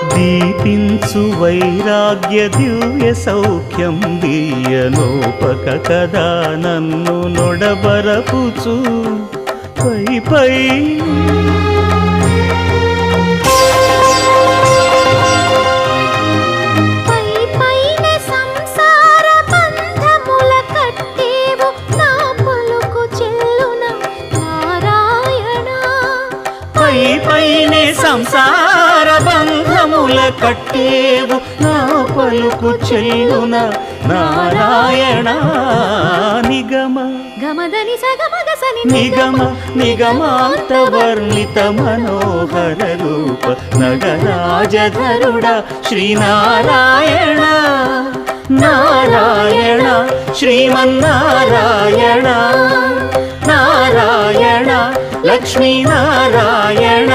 దీపించు వైరాగ్య దివ్య సౌఖ్యం దీయనోపక కదా నన్ను నొడబరపుచు పై పై పైనే సంసార బంధముల కట్టేవు నా పలుకు చెల్లున నారాయణ నిగమ గమదని సగమగసని నిగమ నిగమాంత వర్ణిత మనోహర రూప నగరాజధరుడ శ్రీనారాయణ నారాయణ శ్రీమన్నారాయణ నారాయణ లక్ష్మీనారాయణ